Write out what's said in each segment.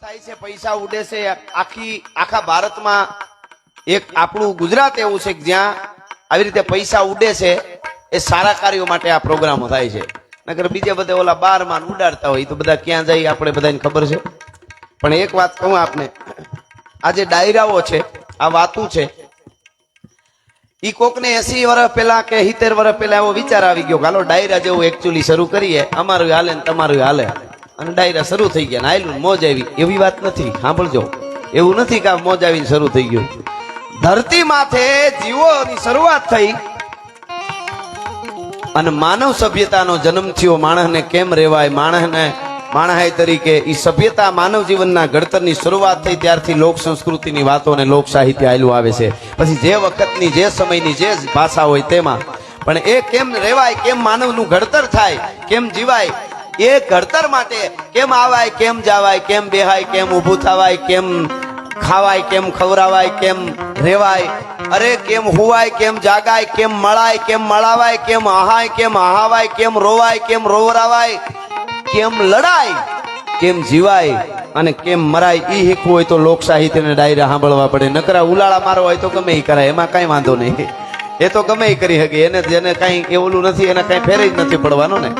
થાય છે, પૈસા ઉડે છે આખા ભારતમાં. એક આપણું ગુજરાત એવું છે કે જ્યાં આવી રીતે પૈસા ઉડે છે એ સારા કાર્યો માટે આ પ્રોગ્રામો થાય છે. નકર બીજે બધે ઓલા બારમાં ઉડાડતા હોય તો બધા ક્યાં જાય આપણે બધાને ખબર છે. પણ એક વાત કહું આપને, આ જે ડાયરાઓ છે, આ વાતું છે, ઈ કોકને 80 વર્ષ પહેલા કે 70 વર્ષ પહેલા એવો વિચાર આવી ગયો કે હાલો ડાયરા જેવું એકચ્યુઅલી શરૂ કરીએ, અમારું હાલે ને તમારું હાલે, અને ડાયરા શરૂ થઈ ગયા ને આયલું મોજ આવી. એવી વાત નથી, સાંભળજો. એવું નથી કે મોજ આવીને શરૂ થઈ ગયું. ધરતી માથે જીવોની શરૂઆત થઈ અને માનવ સભ્યતાનો જન્મ થયો. માણસને કેમ રેવાય, માણસ તરીકે ઈ સભ્યતા માનવ જીવનના ઘડતરની શરૂઆત થઈ ત્યારથી લોક સંસ્કૃતિની વાતો અને લોક સાહિત્ય આયલું આવે છે. પછી જે વખતની જે સમયની જે ભાષા હોય તેમાં પણ એ કેમ રેવાય, કેમ માનવનું ઘડતર થાય, કેમ જીવાય, એ ઘડતર માટે કેમ આવાય, કેમ જાવાય, કેમ બેહાય, કેમ ઊભું થવાય, કેમ ખાવાય, કેમ ખવરાવાય, કેમ રેવાય, અરે કેમ હુવાય, કેમ જાગાય, કેમ મળાય, કેમ મળાવાય, કેમ આહાય, કેમ આહાવાય, કેમ રોવાય, કેમ રોવરાવાય, કેમ લડાય, કેમ જીવાય અને કેમ મરાય, ઈ શીખવું હોય તો લોક સાહિત્ય ને ડાયરા સાંભળવા પડે. નકરા ઉલાળા મારો હોય તો ગમે ઈ કરાય, એમાં કઈ વાંધો નહીં. એ તો ગમે ઈ કરી શકે, એને જેને કઈ એવલું નથી એને કઈ ફેરે જ નથી પડવાનો ને,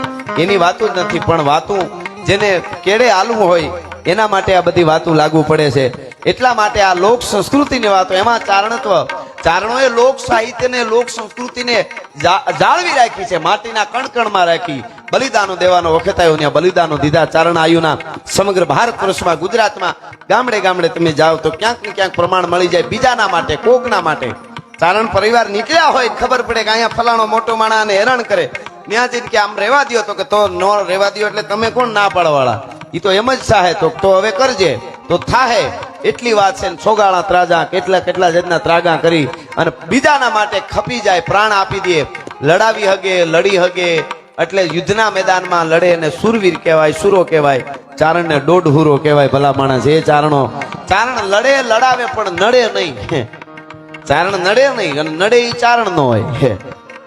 એની વાતું જ નથી. પણ વાતું જેને કેડે હાલવું હોય એના માટે આ બધી વાતું લાગુ પડે છે. એટલા માટે આ લોક સંસ્કૃતિની વાતો, એમાં ચારણોએ લોક સાહિત્યને લોક સંસ્કૃતિને જાળવી રાખી છે, માટીના કણકણમાં રાખી. બલિદાનો દેવાનો વખત આવ્યો ત્યાં બલિદાનો દીધા. ચારણ આયુના સમગ્ર ભારત વર્ષમાં, ગુજરાતમાં ગામડે ગામડે તમે જાઓ તો ક્યાંક ને ક્યાંક પ્રમાણ મળી જાય બીજાના માટે, કોકના માટે. ચારણ પરિવાર નીકળ્યા હોય ખબર પડે કે અહીંયા ફલાણો મોટો માણસને હેરાન કરે, ત્યાં જઈને કે આમ રેવા દો, તો કે તો નો રેવા દો એટલે તમે કોણ ના પાડવાળા, ઈ તો એમ જ સાહે, તો હવે કરજે તો થાહે, એટલી વાત છે. છોગાળા ત્રાજા કેટલા જાતના ત્રાગા કરી અને બીજાના માટે ખપી જાય, પ્રાણ આપી દે, લડાવી હગે, લડી હગે. એટલે યુદ્ધના મેદાનમાં લડે અને સુરવીર કહેવાય, સુરો કહેવાય. ચારણને દોઢહુરો કહેવાય. ભલા માણસ એ ચારણ લડે લડાવે પણ નડે નહીં. ચારણ નડે નહીં અને નડે એ ચારણ નો હોય.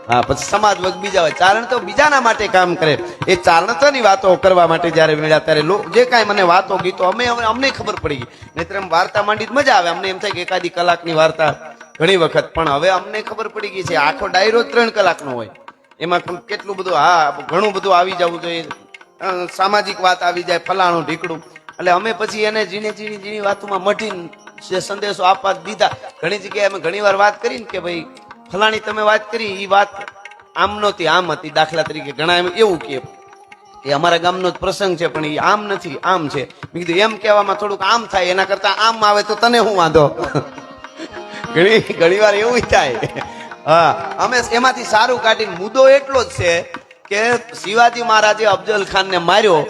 હા, પછી સમાજ વર્ગ બીજા હોય. ચારણ તો બીજાના માટે કામ કરે. એ ચારણતાની વાતો કરવા માટે જયારે મળ્યા ત્યારે જે કાંઈ મને વાતો ગીતો અમને ખબર પડી ગઈ. નહીતર એમ વાર્તા માંડી મજા આવે, અમને એમ થાય કે એકાદી કલાકની વાર્તા ઘણી વખત, પણ હવે અમને ખબર પડી ગઈ છે આખો ડાયરો 3 કલાકનો હોય. એમાં કેટલું બધું, હા ઘણું બધું આવી જવું જોઈએ, સામાજિક વાત આવી જાય, ફલાણું ઢીકડું. એટલે અમે પછી એને ઝીણી વાતોમાં મઢીને સંદેશો આપવા દીધા. ઘણી જગ્યાએ અમે ઘણી વાર વાત કરીને કે ભાઈ ફલાણી તમે વાત કરી એ વાત આમ નહોતી, આમ હતી. દાખલા તરીકે ઘણા એમ એવું કે એ અમારા ગામનો જ પ્રસંગ છે પણ એ આમ નથી, આમ છે. મેં કીધું એમ કહેવામાં થોડુંક આમ થાય, એના કરતા આમ આવે તો તને શું વાંધો. ઘણી વાર એવું થાય. હા, અમે એમાંથી સારું કાઢીને મુદ્દો એટલો જ છે કે શિવાજી મહારાજે અફજલ ખાન ને માર્યો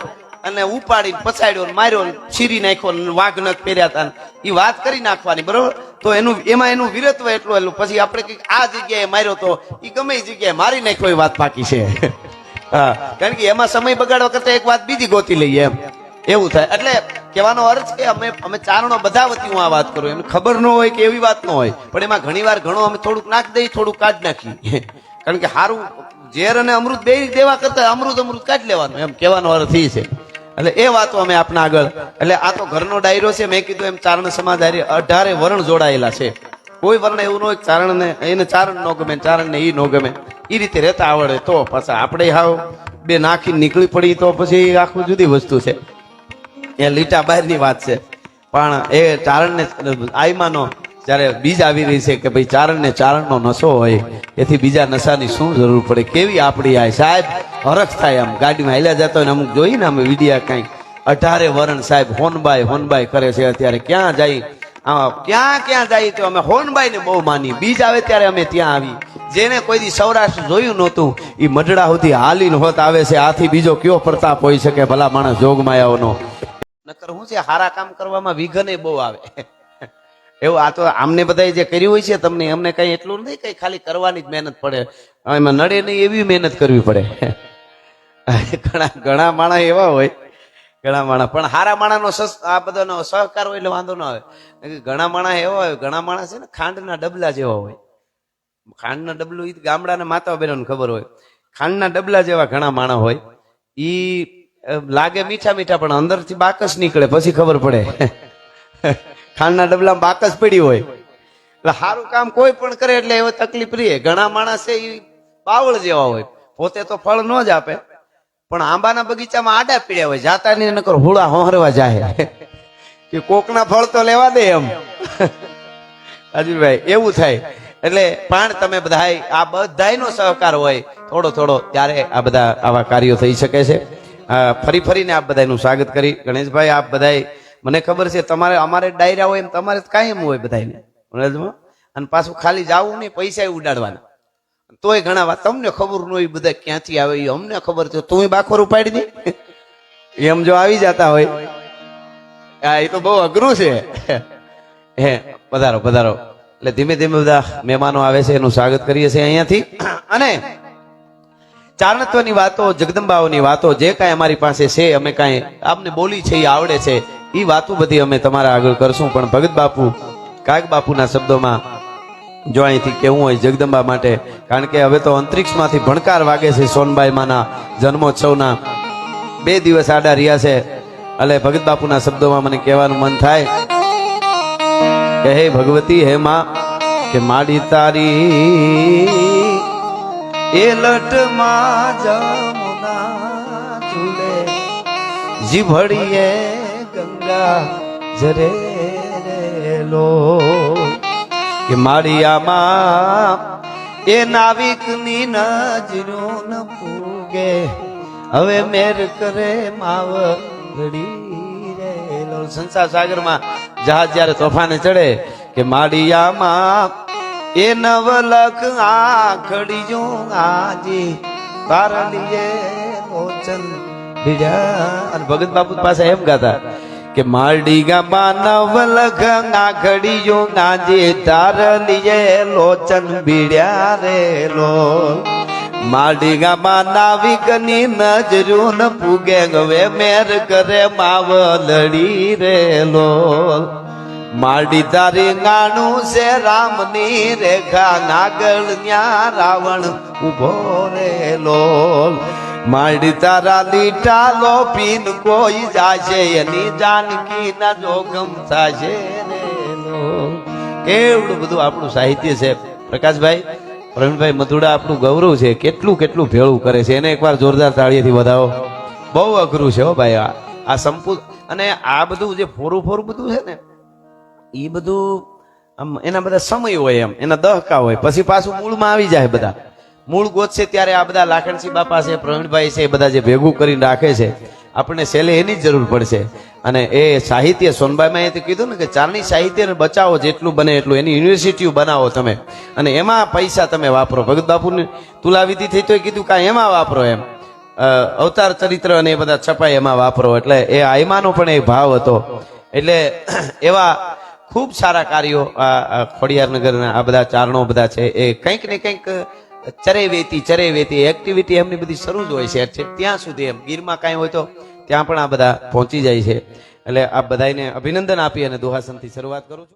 અને ઉપાડીને પછાડ્યો, માર્યો, છીરી નાખ્યો, વાઘ નખ પહેર્યા હતા, એ વાત કરી નાખવાની, બરોબર. તો એનું વીરત્વ એટલું પછી આપણે કઈક આ જગ્યાએ માર્યો તો એ ગમે એ જગ્યાએ મારી નાખ્યો, એ વાત બાકી છે. હા, કારણ કે એમાં સમય બગાડવા કરતા એક વાત બીજી ગોતી લઈએ, એમ એવું થાય. એટલે કહેવાનો અર્થ કે અમે ચારણો બધા વતી હું આ વાત કરું, એમને ખબર ન હોય કે એવી વાત ન હોય, પણ એમાં ઘણી વાર ઘણો અમે થોડુંક નાખી દઈએ, થોડુંક કાઢી નાખીએ. કારણ કે સારું ઝેર અને અમૃત બે દેવા કરતા અમૃત કાઢી લેવાનું, એમ કહેવાનો અર્થ એ છે. એટલે એ વાતો અમે આપના આગળ, એટલે આ તો ઘરનો ડાયરો છે. મેં કીધું એમ ચારણ સમાજ 18 વરણ જોડાયેલા છે. કોઈ વર્ણ એવું ન હોય ચારણને એને ચારણ ન ગમે, ચારણને ઈ ન ગમે. એ રીતે રહેતા આવડે તો પાછા આપણે હાવ બે નાખીને નીકળી પડી તો પછી આખું જુદી વસ્તુ છે. એ લીટા બહારની વાત છે. પણ એ ચારણને આઈમાનો જયારે બીજ આવી રહી છે કે ભાઈ ચારણને ચારણનો નશો હોય, એથી બીજા નશાની શું જરૂર પડે. કેવી આપણી આ સાહેબ હરખ થાય, આમ ગાડીમાં હાલ્યા જતા હોય ને અમુક જોઈને અમે વિડીયા કંઈક 18 વરણ સાહેબ હોનબાઈ કરે છે. અત્યારે ક્યાં જાય તો અમે હોનબાઈ ને બહુ માની. બીજ આવે ત્યારે અમે ત્યાં આવી. જેને કોઈ દી સૌરાષ્ટ્ર જોયું નહોતું એ મઢડા સુધી હાલીને હોત આવે છે. આથી બીજો કયો પ્રતાપ હોઈ શકે ભલા માણસ જોગમાયાઓનો. નકર હું છે હારા કામ કરવામાં વિઘન બહુ આવે. એવું આ તો આમને બધા જે કર્યું હોય છે તમને એમને કઈ એટલું નથી, કઈ ખાલી કરવાની જ મહેનત પડે, એમાં નડે નહીં એવી મહેનત કરવી પડે. ઘણા માણસ એવા હોય, ઘણા માણસ પણ હારા માણસનો આ બધાનો સહકાર હોય એટલે વાંધો ના આવે. ઘણા માણસ એવા હોય, ઘણા માણસ છે ને ખાંડના ડબલા જેવા હોય. ખાંડના ડબલું ગામડાના માતા બહેનોને ખબર હોય. ખાંડના ડબલા જેવા ઘણા માણસ હોય. ઈ લાગે મીઠા મીઠા પણ અંદરથી બાકસ નીકળે પછી ખબર પડે ખાંડના ડબલામાં બાકસ પડી હોય. એટલે સારું કામ કોઈ પણ કરે એટલે એવો તકલીફ રહે. ઘણા માણસ છે એ બાવળ જેવા હોય, પોતે તો ફળ ન જ આપે પણ આંબાના બગીચામાં આડા પીડ્યા હોય, જાતા ની નકર હુળા હોહરવા જાય કે કોકના ફળ તો લેવા દે એમ. અજુભાઈ એવું થાય. એટલે પણ તમે બધા આ બધાયનો સહકાર હોય થોડો થોડો ત્યારે આ બધા આવા કાર્યો થઈ શકે છે. ફરી ફરીને આપ બધાનું સ્વાગત કરી. ગણેશભાઈ આપ બધાય મને ખબર છે તમારે અમારે ડાયરા હોય એમ તમારે કાયમ હોય બધાને, અને પાછું ખાલી જાવું નહીં, પૈસા ઉડાડવાના. તોય ઘણા વાત તમને ખબર ન હોય બધા ક્યાંથી આવે એ અમને ખબર છે, તું બાખોર ઉપાડી દે એમ જો આવી જતા હોય. એ તો બહુ અઘરું છે. હે પધારો પધારો. એટલે ધીમે ધીમે બધા મહેમાનો આવે છે એનું સ્વાગત કરીએ છીએ અહીંયાથી. અને ચારણત્વની વાતો, જગદંબાઓની વાતો જે કાંઈ અમારી પાસે છે, અમે કાંઈ આપને બોલી છે એ આવડે છે, એ વાતો બધી અમે તમારા આગળ કરશું. પણ ભગત બાપુ કાગ બાપુના શબ્દોમાં જો અહીંથી કેવું હોય જગદંબા માટે, કારણ કે હવે તો અંતરિક્ષમાંથી ભણકાર વાગે છે. સોનબાઈ માના જન્મોત્સવના 2 દિવસ આડા રહ્યા છે. એટલે ભગત બાપુના શબ્દોમાં મને કહેવાનું મન થાય કે હે ભગવતી હે માં, કે માડી તારી એ લટમાં જમુના ઝૂલે, જીભડીએ ગંગા જરે રેલો, કે માળિયામાં એ નાવિકની નજરો ન પૂગે, હવે મેર કરે માવડી રેલો. સંસાર સાગરમાં જહાજ જ્યારે તોફાને ચડે કે માળિયામાં એ નવલખ આખડી જો આજી તારલીએ લોચન ભીડા. અને ભગત બાપુ પાસે એમ ગાતા કે મારડી ગામાં નવલખ આખડી જો આજી તારલીએ લોચન ભીડ્યા રેલો, મારડી ગામાં નાવિકની નજરો ન પૂગે, હવે મેર કરે માવલડી રેલો, માડી તારી ગાણું છે રામની રેખા, નાગળ ન્યા રાવણ ઉભો રેલો, માડી તારા લીટા લો પીન કોઈ જાશે, એની જાનકી ના જોગમ થાશે રેલો. કેવડું બધું આપણું સાહિત્ય છે. પ્રકાશભાઈ, પ્રવીણભાઈ મધુડા આપણું ગૌરવ છે. કેટલું કેટલું ભેળું કરે છે, એને એકવાર જોરદાર તાળીથી વધાવો. બહુ અઘરું છે હો ભાઈ આ સંપૂર્ણ. અને આ બધું જે ફોરું ફોરું બધું છે ને એ બધું એના બધા સમય હોય, એમ એના દહકા હોય, પછી પાછું મૂળમાં આવી જાય. બધા મૂળ ગોતશે ત્યારે આ બધા લાખણસિંહ બાપા છે, પ્રવીણભાઈ છે, એ બધા જે ભેગું કરીને રાખે છે, આપણને છેલ્લે એની જ જરૂર પડશે. અને એ સાહિત્ય સોનબાઈમાં એ કીધું ને કે ચારણી સાહિત્યને બચાવો જેટલું બને એટલું, એની યુનિવર્સિટીઓ બનાવો તમે, અને એમાં પૈસા તમે વાપરો. ભગત બાપુની તુલાવિધિ થઈ તો કીધું કાંઈ એમાં વાપરો, એમ અવતાર ચરિત્ર અને એ બધા છપાય એમાં વાપરો. એટલે એ આયમાનો પણ એક ભાવ હતો. એટલે એવા ખૂબ સારા કાર્યો આ ખોડિયારનગરના આ બધા ચારણો બધા છે, એ કંઈક ને કંઈક ચરે વેતી એક્ટિવિટી એમની બધી શરૂ જ હોય છે ત્યાં સુધી. એમ ગીરમાં કાંઈ હોય તો ત્યાં પણ આ બધા પહોંચી જાય છે. એટલે આ બધાને અભિનંદન આપી અને દુહાસનથી શરૂઆત કરું છું.